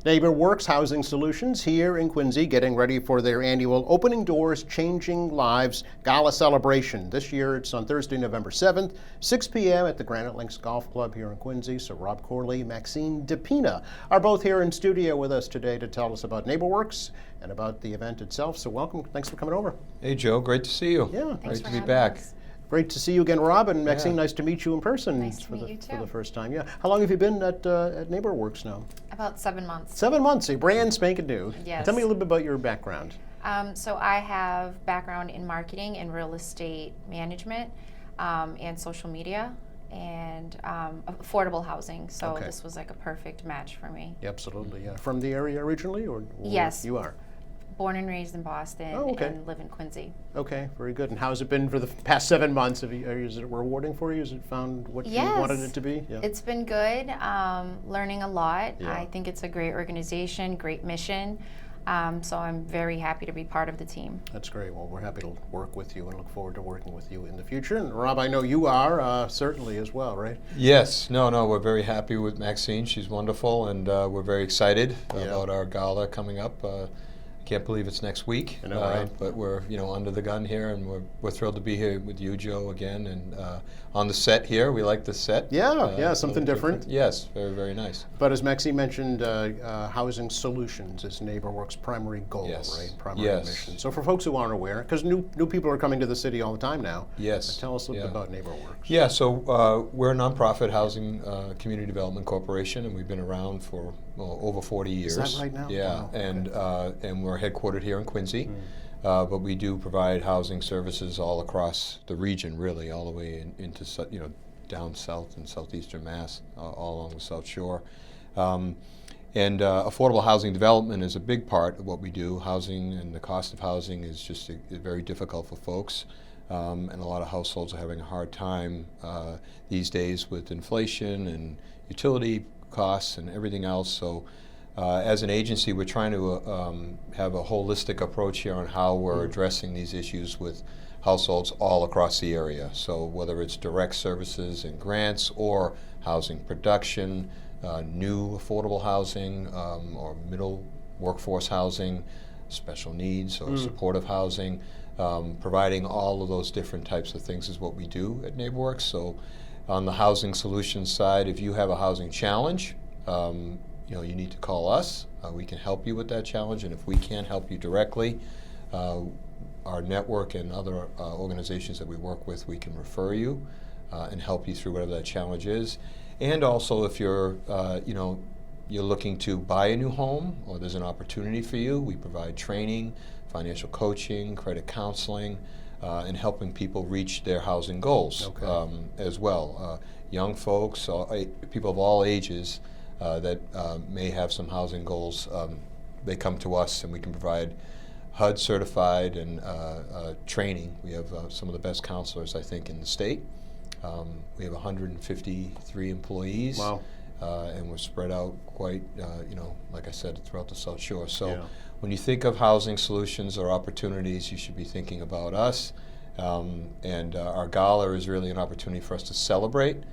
NeighborWorks Housing Solutions here in Quincy, getting ready for their annual Opening Doors, Changing Lives Gala celebration. This year it's on Thursday, November 7th, 6 p.m. at the Granite Links Golf Club here in Quincy. So Rob Corley, Maxine DePina are both here in studio with us today to tell us about NeighborWorks and about the event itself. So welcome. Thanks for coming over. Hey, Joe. Great to see you. Yeah. Thanks Great for to be having back. us. Great to see you again, Rob, and Maxine. Yeah. Nice to meet you in person. Nice to meet you for the too. first time. Yeah. How long have you been at NeighborWorks now? About 7 months. 7 months. A brand spanking new. Yes. Tell me a little bit about your background. So I have background in marketing and real estate management and social media and affordable housing. So Okay. this was like a perfect match for me. Yeah, absolutely. Yeah. From the area originally, or Yes. you are? Born and raised in Boston Oh, okay. and live in Quincy. Okay, very good. And how's it been for the past 7 months? Is it rewarding for you? Has it found what you wanted it to be? Yeah. It's been good, learning a lot. Yeah. I think it's a great organization, great mission. So I'm very happy to be part of the team. That's great. Well, we're happy to work with you and look forward to working with you in the future. And Rob, I know you are certainly as well, right? Yes. No, we're very happy with Maxine. She's wonderful, and we're very excited about our gala coming up. Can't believe it's next week. I know, right? But we're under the gun here, and we're thrilled to be here with you, Joe, again, and on the set here. We like the set. Yeah, It's a something little different. Yes, very, very nice. But as Maxine mentioned, housing solutions is NeighborWorks' primary goal, Yes. right? Primary Yes. mission. So for folks who aren't aware, because new people are coming to the city all the time now. Yes. Tell us a little bit about NeighborWorks. Yeah, so we're a nonprofit housing community development corporation, and we've been around for over 40 years. Is that right now? Yeah, Wow, and we're headquartered here in Quincy, but we do provide housing services all across the region, really, all the way into down south and southeastern Mass, all along the South Shore. And affordable housing development is a big part of what we do. Housing and the cost of housing is just very difficult for folks. And a lot of households are having a hard time these days with inflation and utility costs and everything else. So as an agency, we're trying to have a holistic approach here on how we're addressing these issues with households all across the area. So whether it's direct services and grants or housing production, new affordable housing or middle workforce housing, special needs or supportive housing, providing all of those different types of things is what we do at NeighborWorks. So on the housing solutions side, if you have a housing challenge, you need to call us. We can help you with that challenge, and if we can't help you directly, our network and other organizations that we work with, we can refer you and help you through whatever that challenge is. And also, if you're you're looking to buy a new home or there's an opportunity for you, we provide training, financial coaching, credit counseling, and helping people reach their housing goals as well. Young folks, people of all ages that may have some housing goals, they come to us and we can provide HUD certified and training. We have some of the best counselors, I think, in the state. We have 153 employees. Wow. And we're spread out quite, like I said, throughout the South Shore. So when you think of housing solutions or opportunities, you should be thinking about us. And our gala is really an opportunity for us to celebrate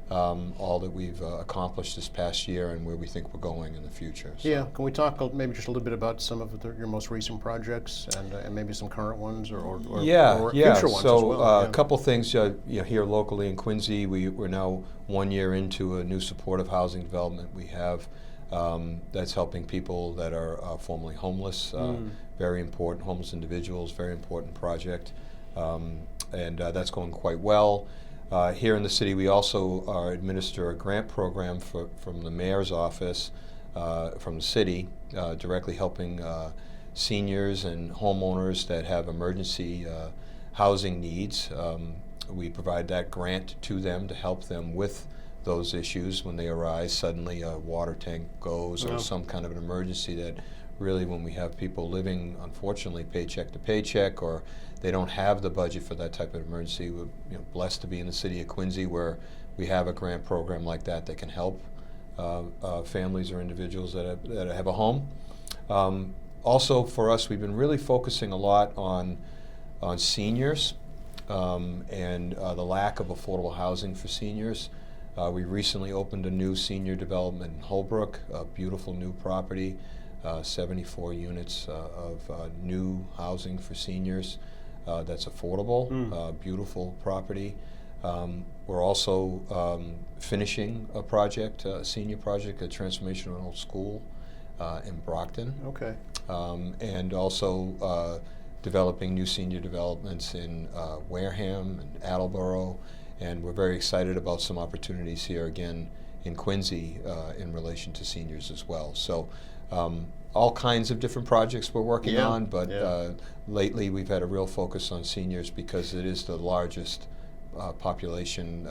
all that we've accomplished this past year and where we think we're going in the future. So. Yeah, can we talk maybe just a little bit about some of your most recent projects and maybe some current ones or future ones so, as well? A couple things here locally in Quincy. We're now 1 year into a new supportive housing development we have that's helping people that are formerly homeless, very important, homeless individuals, very important project, and that's going quite well. Here in the city, we also administer a grant program from the mayor's office, from the city, directly helping seniors and homeowners that have emergency housing needs. We provide that grant to them to help them with those issues when they arise. Suddenly a water tank goes or some kind of an emergency that really, when we have people living, unfortunately, paycheck to paycheck, or they don't have the budget for that type of emergency. We're blessed to be in the city of Quincy where we have a grant program like that that can help families or individuals that have a home. Also, for us, we've been really focusing a lot on seniors and the lack of affordable housing for seniors. We recently opened a new senior development in Holbrook, a beautiful new property, 74 units of new housing for seniors that's affordable, beautiful property. We're also finishing a project, a senior project, a transformation of an old school in Brockton. Okay. And also developing new senior developments in Wareham and Attleboro, and we're very excited about some opportunities here again in Quincy in relation to seniors as well. So all kinds of different projects we're working on, but lately we've had a real focus on seniors because it is the largest population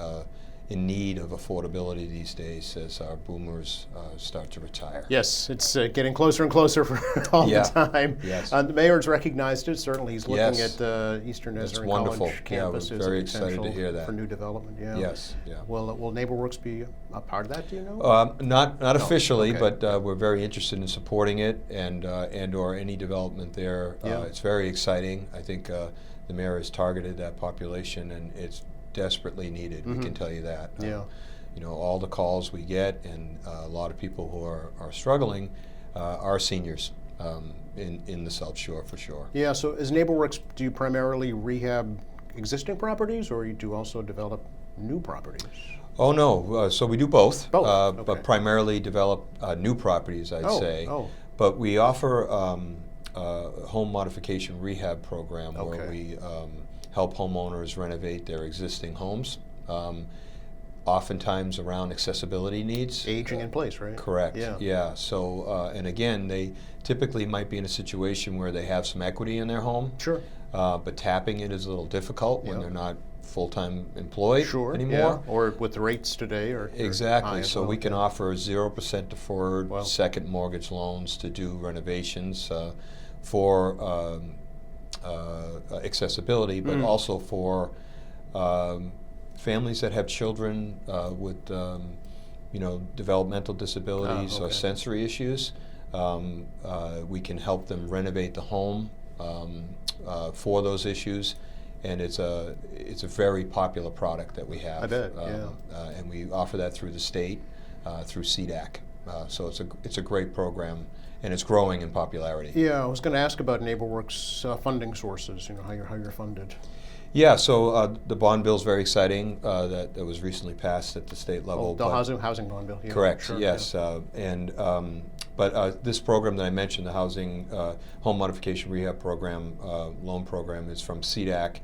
in need of affordability these days as our boomers start to retire. Yes, it's getting closer and closer for all the time. Yes. The mayor's recognized it. Certainly, he's looking Yes. at Eastern That's Nazarene wonderful. College Yeah, we're campus as very a excited to potential hear that. for new development. Yeah. Yes, yeah. Will NeighborWorks be a part of that? Do you know? Not officially, okay. but we're very interested in supporting it and or any development there. Yeah. It's very exciting. I think the mayor has targeted that population, and it's desperately needed. We can tell you that. Yeah. You know, all the calls we get, and a lot of people who are struggling are seniors in the South Shore for sure. Yeah. So, as NeighborWorks, do you primarily rehab existing properties, or you do also develop new properties? Oh no, so we do both, Both, okay. but primarily develop new properties, I'd say. But we offer a home modification rehab program where Okay. we help homeowners renovate their existing homes, oftentimes around accessibility needs. Aging in place, right? Correct. Yeah. Yeah. So, and again, they typically might be in a situation where they have some equity in their home, Sure. but tapping it is a little difficult when Yeah. they're not full-time employed Sure. anymore. Yeah. Or with the rates today, or high Exactly. as So well. we can offer 0% deferred Wow. second mortgage loans to do renovations for accessibility, but also for families that have children with developmental disabilities or okay. sensory issues. We can help them renovate the home for those issues. And it's a very popular product that we have. I bet, And we offer that through the state, through CDAC. So it's a great program, and it's growing in popularity. Yeah, I was going to ask about NeighborWorks funding sources. You know how you're funded. Yeah. So the bond bill is very exciting. That was recently passed at the state level. The housing bond bill. Yeah, Correct. sure, Yes. But this program that I mentioned, the housing home modification rehab program, loan program, is from CDAC,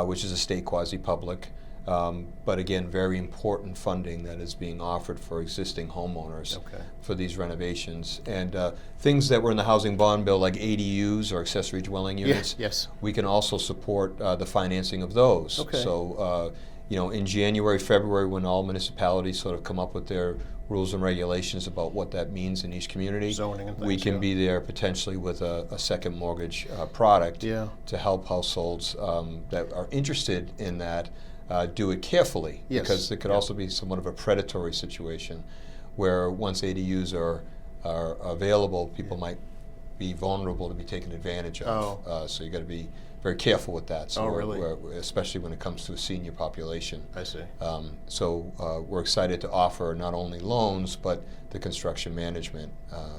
which is a state quasi-public. But again, very important funding that is being offered for existing homeowners for these renovations. And things that were in the housing bond bill, like ADUs or accessory dwelling units, Yes. we can also support the financing of those. Okay. So, in January, February, when all municipalities sort of come up with their rules and regulations about what that means in each community, Zoning and we things, can yeah. be there potentially with a second mortgage product Yeah. to help households that are interested in that do it carefully, Yes. because it could also be somewhat of a predatory situation where once ADUs are available, people might be vulnerable to be taken advantage of. So you got to be very careful with that. So really? Especially when it comes to a senior population. I see. So we're excited to offer not only loans but the construction management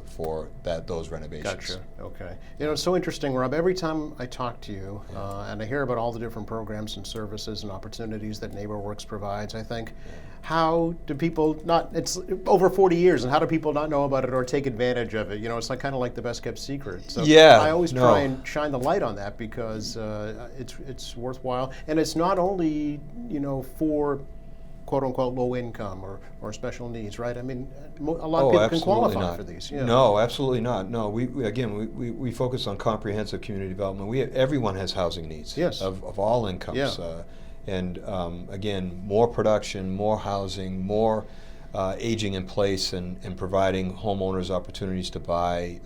for those renovations. Gotcha. Okay. You know, it's so interesting, Rob. Every time I talk to you and I hear about all the different programs and services and opportunities that NeighborWorks provides, I think, how do people not? It's over 40 years, and how do people not know about it or take advantage of it? You know, it's kind of like the best kept secret. So Yeah, I always no. try and shine the light on that because it's worthwhile, and it's not only for quote unquote low income or special needs, right? I mean, a lot of people can qualify not. for these. Yeah. No, absolutely not. No, we focus on comprehensive community development. Everyone has housing needs. Yes. Of all incomes. Yeah. And again, more production, more housing, more aging in place, and providing homeowners opportunities to buy.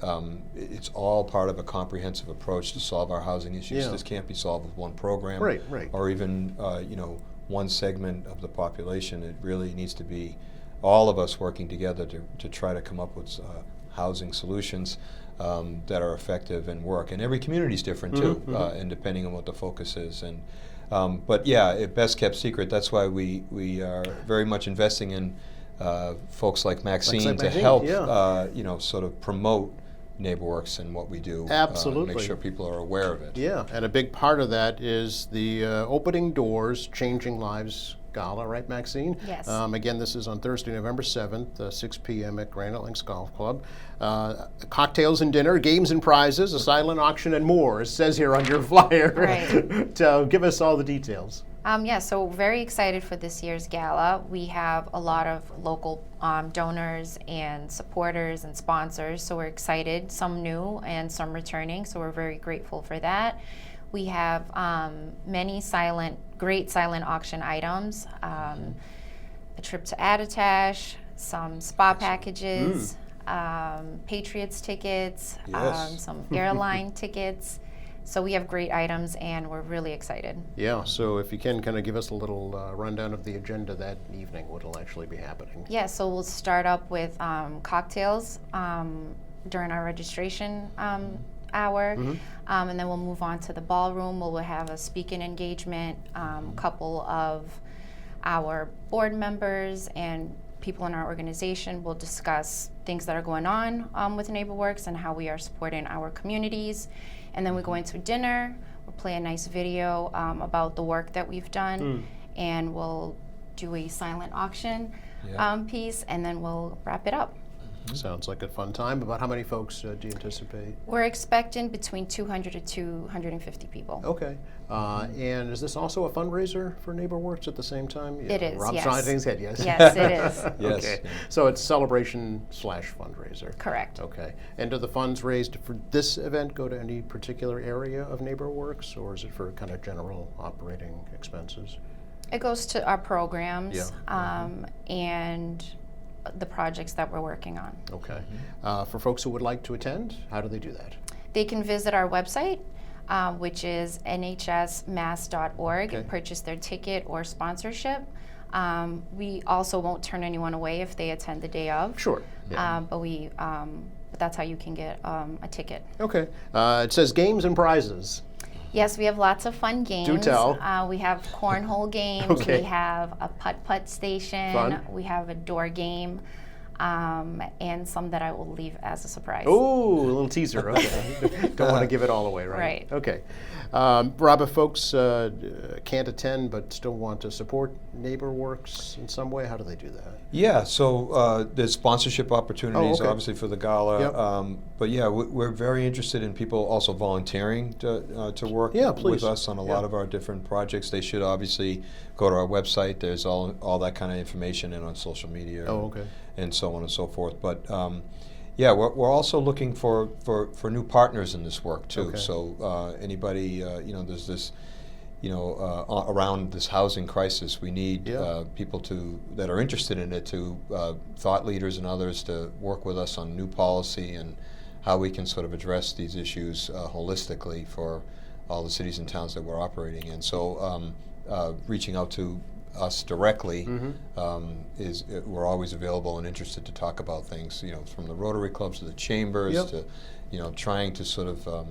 It's all part of a comprehensive approach to solve our housing issues. Yeah. This can't be solved with one program, Right. or even one segment of the population. It really needs to be all of us working together to try to come up with housing solutions that are effective and work. And every community is different too, and depending on what the focus is. And But yeah, best kept secret. That's why we are very much investing in folks like Maxine to Maxine, help yeah. sort of promote NeighborWorks and what we do. Absolutely. Make sure people are aware of it. Yeah, and a big part of that is the Opening Doors, Changing Lives Gala, right, Maxine? Yes. Again, this is on Thursday, November 7th, 6 p.m. at Granite Links Golf Club. Cocktails and dinner, games and prizes, a silent auction, and more. It says here on your flyer. Right. Give us all the details. Yeah, so very excited for this year's gala. We have a lot of local donors and supporters and sponsors, so we're excited, some new and some returning, so we're very grateful for that. We have many great silent auction items, a trip to Attitash, some spa packages, Patriots tickets, Yes. some airline tickets. So we have great items, and we're really excited. Yeah, so if you can kind of give us a little rundown of the agenda that evening, what will actually be happening. Yeah, so we'll start up with cocktails during our registration hour, and then we'll move on to the ballroom. We'll have a speaking engagement, couple of our board members and people in our organization will discuss things that are going on with NeighborWorks and how we are supporting our communities. And then we go into dinner, we'll play a nice video about the work that we've done, and we'll do a silent auction piece, and then we'll wrap it up. Sounds like a fun time. About how many folks do you anticipate? We're expecting between 200 to 250 people. Okay. And is this also a fundraiser for NeighborWorks at the same time? It is, Rob's yes. nodding his head, yes? Yes, it is. Yes. Okay. So it's celebration/fundraiser. Correct. Okay. And do the funds raised for this event go to any particular area of NeighborWorks, or is it for kind of general operating expenses? It goes to our programs Yeah. and the projects that we're working on. Okay. For folks who would like to attend, how do they do that? They can visit our website, which is nhsmass.org, Okay. and purchase their ticket or sponsorship. We also won't turn anyone away if they attend the day of. Sure. Yeah. But that's how you can get a ticket. Okay. It says games and prizes. Yes, we have lots of fun games. tell. We have cornhole games. Okay. We have a putt-putt station. Fun. We have a door game, and some that I will leave as a surprise. Oh, a little teaser. Okay. Don't want to give it all away, right? Right. Okay. Rob, if folks can't attend but still want to support NeighborWorks in some way, how do they do that? Yeah, so there's sponsorship opportunities, Oh, okay. obviously, for the gala. Yep. But yeah, we're very interested in people also volunteering to work Yeah, please. with us on a lot of our different projects. They should obviously go to our website. There's all that kind of information and on social media. Oh, okay. And so on and so forth. But yeah, we're also looking for new partners in this work too. Okay. So anybody, there's this, around this housing crisis, we need Yeah. people that are interested in it thought leaders and others to work with us on new policy and how we can sort of address these issues holistically for all the cities and towns that we're operating in. So reaching out to us directly we're always available and interested to talk about things, from the Rotary clubs to the chambers Yep. to, trying to sort of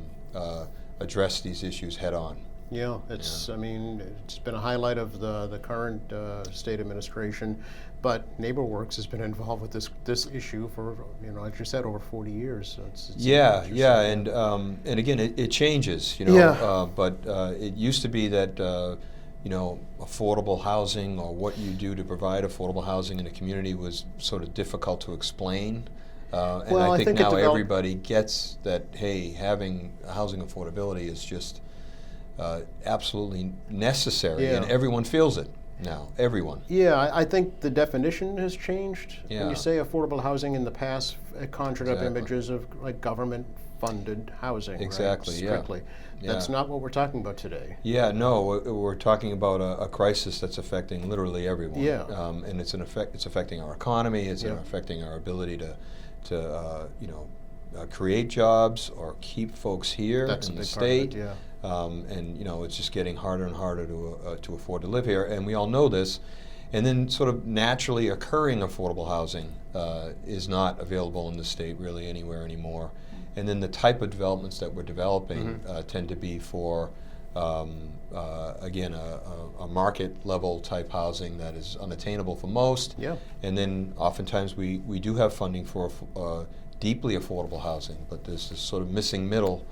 address these issues head on. Yeah, it's been a highlight of the current state administration, but NeighborWorks has been involved with this issue for, like you said, over 40 years. So it's Yeah, interesting. yeah, and again, it changes, Yeah. But it used to be that, affordable housing or what you do to provide affordable housing in a community was sort of difficult to explain. And Well, I think it now developed- everybody gets that, hey, having housing affordability is just absolutely necessary, Yeah. and everyone feels it now, everyone. Yeah, I think the definition has changed. When Yeah. you say affordable housing in the past, it conjured up Exactly. images of like government-funded housing. Exactly, right? yeah. Strictly. That's Yeah. not what we're talking about today. Yeah, no, we're talking about a crisis that's affecting literally everyone. Yeah. And it's affecting our economy. It's Yeah. affecting our ability to create jobs or keep folks here That's in a the big part of it, state. yeah. And it's just getting harder and harder to afford to live here, and we all know this. And then, sort of naturally occurring affordable housing is not available in the state really anywhere anymore. And then the type of developments that we're developing tend to be for again, a market level type housing that is unattainable for most. Yeah. And then oftentimes we do have funding for deeply affordable housing, but there's this sort of missing middle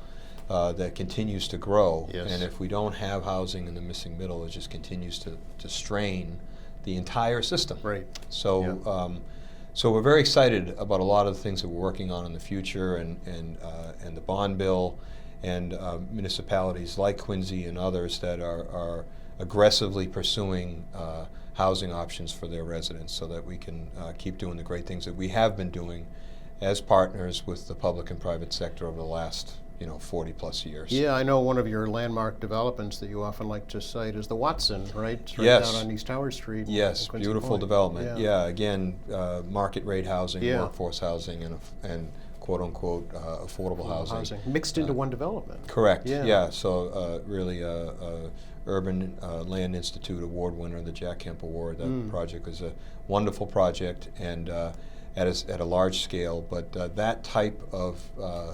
that continues to grow. Yes. And if we don't have housing in the missing middle, it just continues to strain the entire system. Right. So, Yeah. so we're very excited about a lot of the things that we're working on in the future, and the bond bill, and municipalities like Quincy and others that are aggressively pursuing housing options for their residents, so that we can keep doing the great things that we have been doing as partners with the public and private sector over the last 40 plus years. Yeah, I know one of your landmark developments that you often like to cite is the Watson, right? It's right Yes. down on East Tower Street. Yes, in Quincy beautiful Point. development. Yeah, again, market rate housing, Yeah. workforce housing, and quote unquote affordable housing. Mixed into one development. Correct. Yeah. Yeah. So really, Urban Land Institute award winner, the Jack Kemp Award. That project is a wonderful project, and at a large scale. But that type of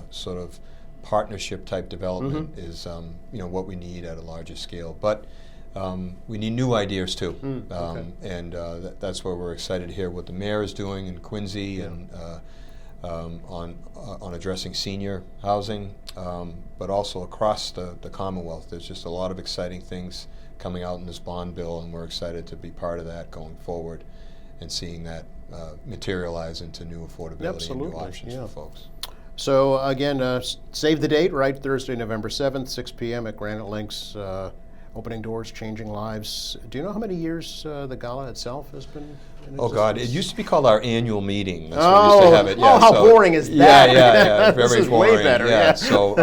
sort of partnership type development is what we need at a larger scale. But we need new ideas too, okay. and that's where we're excited to hear what the mayor is doing in Quincy, Yeah. and on addressing senior housing, but also across the Commonwealth. There's just a lot of exciting things coming out in this bond bill, and we're excited to be part of that going forward, and seeing that materialize into new affordability and Absolutely, new options yeah. for folks. So again, save the date, right? Thursday, November 7th, 6 p.m. at Granite Links. Opening doors, changing lives. Do you know how many years the gala itself has been in Oh God! It existence? used to be called our annual meeting. That's what we used to have it. Yeah, how boring is that? Yeah, This very is way boring. better, Yeah. yeah. So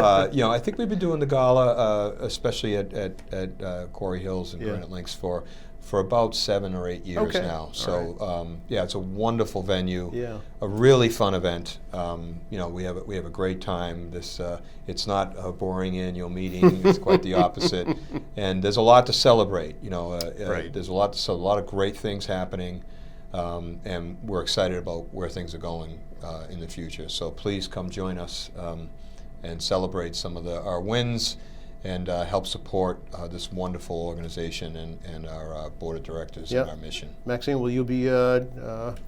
I think we've been doing the gala, especially at Quarry Hills and Yeah. Granite Links for about 7 or 8 years Okay. now. All So it's a wonderful venue. Yeah. A really fun event. We have a great time. It's not a boring annual meeting. It's quite the opposite. And there's a lot to celebrate. Right. There's a lot of great things happening, and we're excited about where things are going in the future. So please come join us and celebrate some of our wins, and help support this wonderful organization and our board of directors Yep. and our mission. Maxine, will you be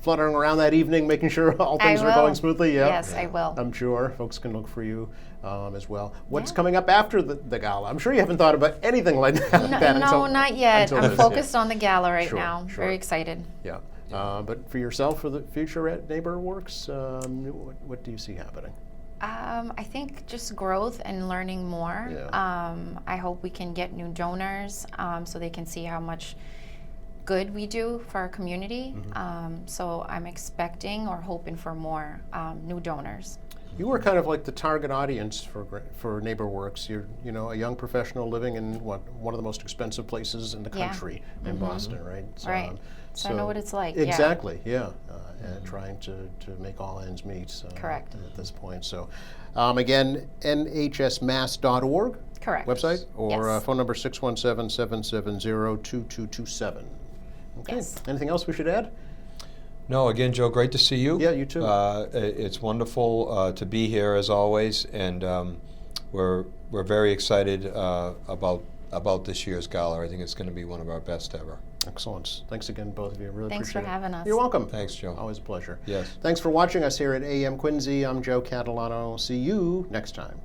fluttering around that evening, making sure all things I are will. going smoothly? Yeah. Yes, I will. I'm sure folks can look for you as well. What's Yeah. coming up after the gala? I'm sure you haven't thought about anything like that. No, not yet. until I'm this, yeah. focused on the gala right Sure, now. sure. Very excited. Yeah. But for yourself, for the future at NeighborWorks, what do you see happening? I think just growth and learning more. Yeah. I hope we can get new donors so they can see how much good we do for our community. So I'm expecting or hoping for more new donors. You are kind of like the target audience for NeighborWorks. You're a young professional living in one of the most expensive places in the Yeah. country, in Boston, right? Right. So I know what it's like, yeah. Exactly. Yeah. And trying to make all ends meet. Correct. At this point. So, again, nhsmass.org. Correct. Website or Yes. phone number 617-770-2227. Okay. Yes. Anything else we should add? No, again, Joe, great to see you. Yeah, you too. It's wonderful to be here as always, and we're very excited about this year's gala. I think it's going to be one of our best ever. Excellent. Thanks again, both of you. Really Thanks for appreciate it. having us. You're welcome. Thanks, Joe. Always a pleasure. Yes. Thanks for watching us here at AM Quincy. I'm Joe Catalano. See you next time.